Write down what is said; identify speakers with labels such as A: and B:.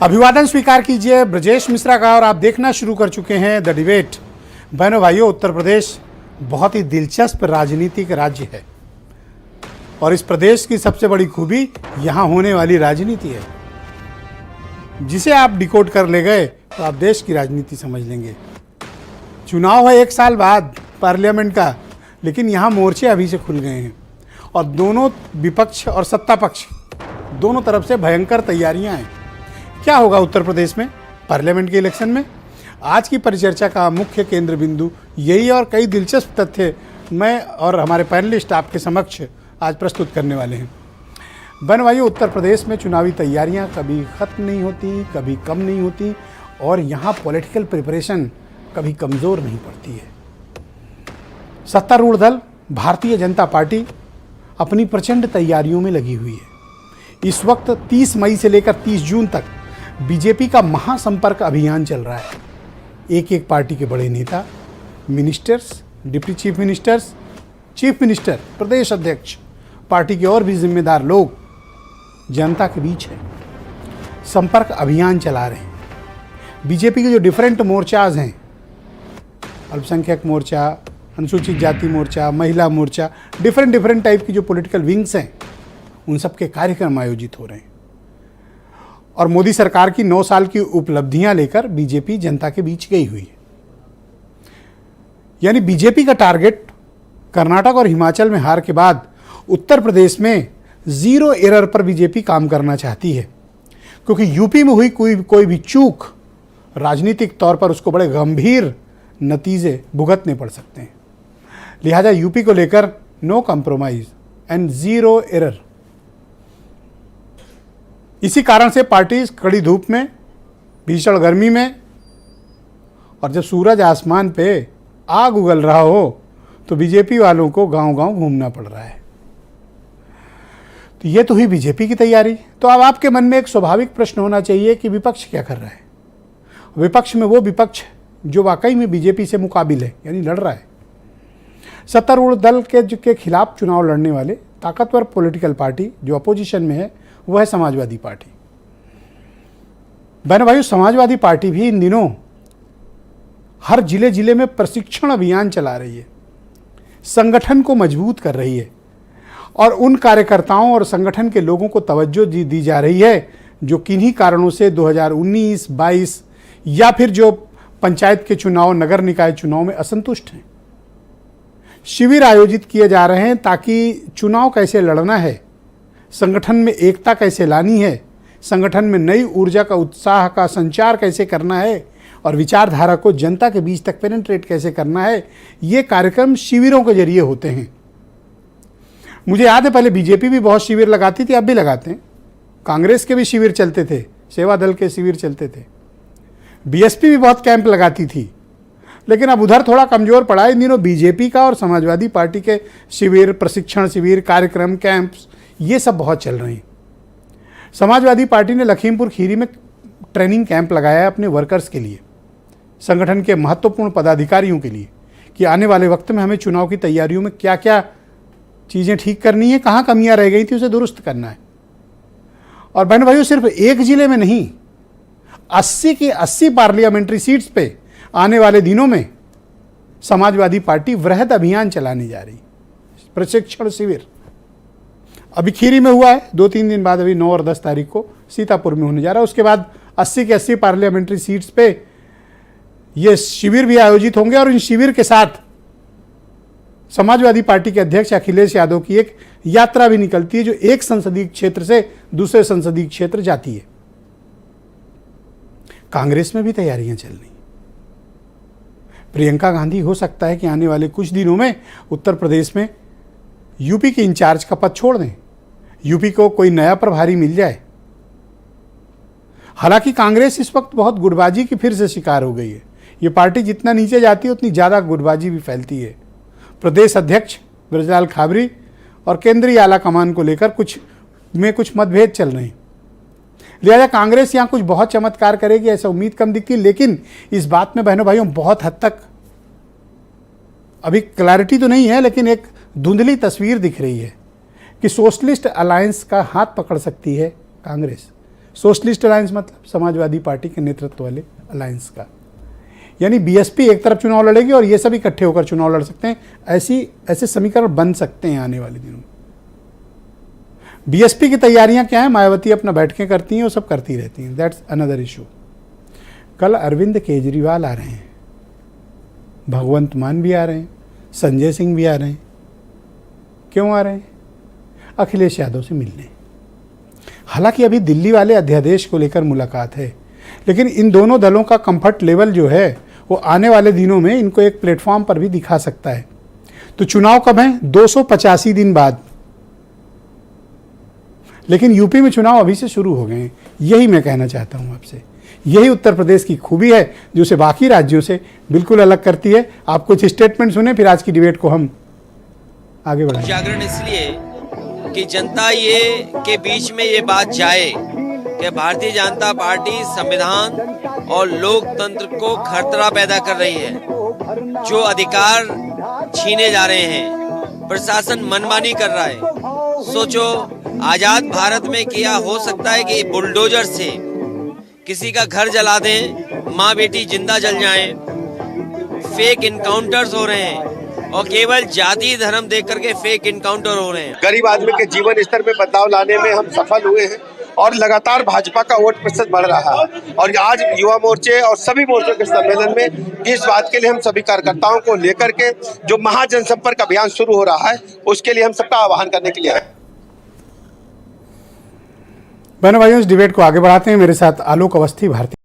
A: अभिवादन स्वीकार कीजिए ब्रजेश मिश्रा का और आप देखना शुरू कर चुके हैं द डिबेट। बहनों भाइयों, उत्तर प्रदेश बहुत ही दिलचस्प राजनीतिक राज्य है और इस प्रदेश की सबसे बड़ी खूबी यहाँ होने वाली राजनीति है। जिसे आप डिकोड कर ले गए तो आप देश की राजनीति समझ लेंगे। चुनाव है 1 साल बाद पार्लियामेंट का, लेकिन यहाँ मोर्चे अभी से खुल गए हैं और दोनों विपक्ष और सत्ता पक्ष दोनों तरफ से भयंकर तैयारियां हैं। क्या होगा उत्तर प्रदेश में पार्लियामेंट के इलेक्शन में? आज की परिचर्चा का मुख्य केंद्र बिंदु यही और कई दिलचस्प तथ्य मैं और हमारे पैनलिस्ट आपके समक्ष आज प्रस्तुत करने वाले हैं। बहन भाइयों, उत्तर प्रदेश में चुनावी तैयारियां कभी ख़त्म नहीं होती, कभी कम नहीं होती और यहाँ पॉलिटिकल प्रिपरेशन कभी कमज़ोर नहीं पड़ती है। सत्तारूढ़ दल भारतीय जनता पार्टी अपनी प्रचंड तैयारियों में लगी हुई है। इस वक्त 30 मई से लेकर 30 जून तक बीजेपी का महासंपर्क अभियान चल रहा है। एक एक पार्टी के बड़े नेता, ministers, deputy chief ministers, chief minister, प्रदेश अध्यक्ष, पार्टी के और भी जिम्मेदार लोग जनता के बीच है, संपर्क अभियान चला रहे हैं। बीजेपी के जो डिफरेंट मोर्चाज हैं, अल्पसंख्यक मोर्चा, अनुसूचित जाति मोर्चा, महिला मोर्चा, डिफरेंट टाइप की जो पॉलिटिकल विंग्स हैं, उन सब के कार्यक्रम आयोजित हो रहे हैं और मोदी सरकार की 9 साल की उपलब्धियां लेकर बीजेपी जनता के बीच गई हुई है। यानी बीजेपी का टारगेट कर्नाटक और हिमाचल में हार के बाद उत्तर प्रदेश में 0 एरर पर बीजेपी काम करना चाहती है, क्योंकि यूपी में हुई कोई भी चूक राजनीतिक तौर पर उसको बड़े गंभीर नतीजे भुगतने पड़ सकते हैं। लिहाजा यूपी को लेकर नो कॉम्प्रोमाइज एंड 0 एरर। इसी कारण से पार्टी कड़ी धूप में, भीषण गर्मी में और जब सूरज आसमान पे आग उगल रहा हो तो बीजेपी वालों को गांव-गांव घूमना पड़ रहा है। तो ये तो हुई बीजेपी की तैयारी। तो अब आपके मन में एक स्वाभाविक प्रश्न होना चाहिए कि विपक्ष क्या कर रहा है। विपक्ष में वो विपक्ष जो वाकई में बीजेपी से मुकाबिल है, यानी लड़ रहा है। सत्तारूढ़ दल के खिलाफ चुनाव लड़ने वाले ताकतवर पॉलिटिकल पार्टी जो अपोजिशन में है वह है समाजवादी पार्टी। बहन भाइयों, समाजवादी पार्टी भी इन दिनों हर जिले में प्रशिक्षण अभियान चला रही है, संगठन को मजबूत कर रही है और उन कार्यकर्ताओं और संगठन के लोगों को तवज्जो दी जा रही है जो किन्हीं कारणों से 2019, 22 या फिर जो पंचायत के चुनाव, नगर निकाय चुनाव में असंतुष्ट हैं। शिविर आयोजित किए जा रहे हैं ताकि चुनाव कैसे लड़ना है, संगठन में एकता कैसे लानी है, संगठन में नई ऊर्जा का, उत्साह का संचार कैसे करना है और विचारधारा को जनता के बीच तक पेनिट्रेट कैसे करना है। ये कार्यक्रम शिविरों के जरिए होते हैं। मुझे याद है पहले बीजेपी भी बहुत शिविर लगाती थी, अब भी लगाते हैं। कांग्रेस के भी शिविर चलते थे, सेवा दल के शिविर चलते थे, बीएसपी भी बहुत कैंप लगाती थी, लेकिन अब उधर थोड़ा कमज़ोर पड़ा है। इन दिनों बीजेपी का और समाजवादी पार्टी के शिविर, प्रशिक्षण शिविर, कार्यक्रम, कैंप्स, ये सब बहुत चल रहे हैं। समाजवादी पार्टी ने लखीमपुर खीरी में ट्रेनिंग कैंप लगाया है अपने वर्कर्स के लिए, संगठन के महत्वपूर्ण पदाधिकारियों के लिए, कि आने वाले वक्त में हमें चुनाव की तैयारियों में क्या क्या चीज़ें ठीक करनी है, कहाँ कमियाँ रह गई थी उसे दुरुस्त करना है। और बहन भाइयों, सिर्फ एक जिले में नहीं, 80 की 80 पार्लियामेंट्री सीट्स पे आने वाले दिनों में समाजवादी पार्टी वृहद अभियान चलाने जा रही। प्रशिक्षण शिविर अभी खीरी में हुआ है, 2-3 दिन बाद अभी 9 और 10 तारीख को सीतापुर में होने जा रहा है। उसके बाद 80 की 80 पार्लियामेंट्री सीट्स पे ये शिविर भी आयोजित होंगे और इन शिविर के साथ समाजवादी पार्टी के अध्यक्ष अखिलेश यादव की एक यात्रा भी निकलती है जो एक संसदीय क्षेत्र से दूसरे संसदीय क्षेत्र जाती है। कांग्रेस में भी तैयारियां चल रही। प्रियंका गांधी हो सकता है कि आने वाले कुछ दिनों में उत्तर प्रदेश में यूपी के इंचार्ज का पद छोड़ दें, यूपी को कोई नया प्रभारी मिल जाए। हालांकि कांग्रेस इस वक्त बहुत गुटबाजी की फिर से शिकार हो गई है। ये पार्टी जितना नीचे जाती है उतनी ज़्यादा गुटबाजी भी फैलती है। प्रदेश अध्यक्ष ब्रजलाल खाबरी और केंद्रीय आला कमान को लेकर कुछ मतभेद चल रहे हैं। लिहाजा कांग्रेस यहाँ कुछ बहुत चमत्कार करेगी ऐसा उम्मीद कम दिखती है, लेकिन इस बात में बहनों भाइयों बहुत हद तक अभी क्लैरिटी तो नहीं है, लेकिन एक धुंधली तस्वीर दिख रही है कि सोशलिस्ट अलायंस का हाथ पकड़ सकती है कांग्रेस। सोशलिस्ट अलायंस मतलब समाजवादी पार्टी के नेतृत्व वाले अलायंस का। यानी बीएसपी एक तरफ चुनाव लड़ेगी और ये सब इकट्ठे होकर चुनाव लड़ सकते हैं। ऐसे समीकरण बन सकते हैं आने वाले दिनों में। बीएसपी की तैयारियां क्या है? मायावती अपना बैठकें करती हैं, वो सब करती रहती हैं, दैट्स अनदर इशू। कल अरविंद केजरीवाल आ रहे हैं, भगवंत मान भी आ रहे हैं, संजय सिंह भी आ रहे हैं। क्यों आ रहे हैं? अखिलेश यादव से मिलने। हालांकि अभी दिल्ली वाले अध्यादेश को लेकर मुलाकात है, लेकिन इन दोनों दलों का कंफर्ट लेवल जो है वो आने वाले दिनों में इनको एक प्लेटफॉर्म पर भी दिखा सकता है। तो चुनाव कब है? 285 दिन बाद। लेकिन यूपी में चुनाव अभी से शुरू हो गए हैं। यही मैं कहना चाहता हूं आपसे। यही उत्तर प्रदेश की खूबी है जो उसे बाकी राज्यों से बिल्कुल अलग करती है। आप कुछ स्टेटमेंट सुने, फिर आज की डिबेट को हम आगे बढ़ाएं।
B: जागरण इसलिए कि जनता के बीच में ये बात जाए कि भारतीय जनता पार्टी संविधान और लोकतंत्र को खतरा पैदा कर रही है। जो अधिकार छीने जा रहे हैं, प्रशासन मनमानी कर रहा है। सोचो, आजाद भारत में क्या हो सकता है कि बुलडोजर से किसी का घर जला दें, माँ बेटी जिंदा जल जाएं, फेक इनकाउंटर्स हो रहे हैं और केवल जाति धर्म देख करके फेक इनकाउंटर हो रहे हैं।
C: गरीब आदमी के जीवन स्तर में बदलाव लाने में हम सफल हुए हैं और लगातार भाजपा का वोट प्रतिशत बढ़ रहा है। और आज युवा मोर्चे और सभी मोर्चों के सम्मेलन में इस बात के लिए हम सभी कार्यकर्ताओं को लेकर के जो महाजनसंपर्क अभियान शुरू हो रहा है उसके लिए हम सबका आह्वान करने के लिए आए।
A: बहनों भाइयों, इस डिबेट को आगे बढ़ाते हैं। मेरे साथ आलोक अवस्थी, भारतीय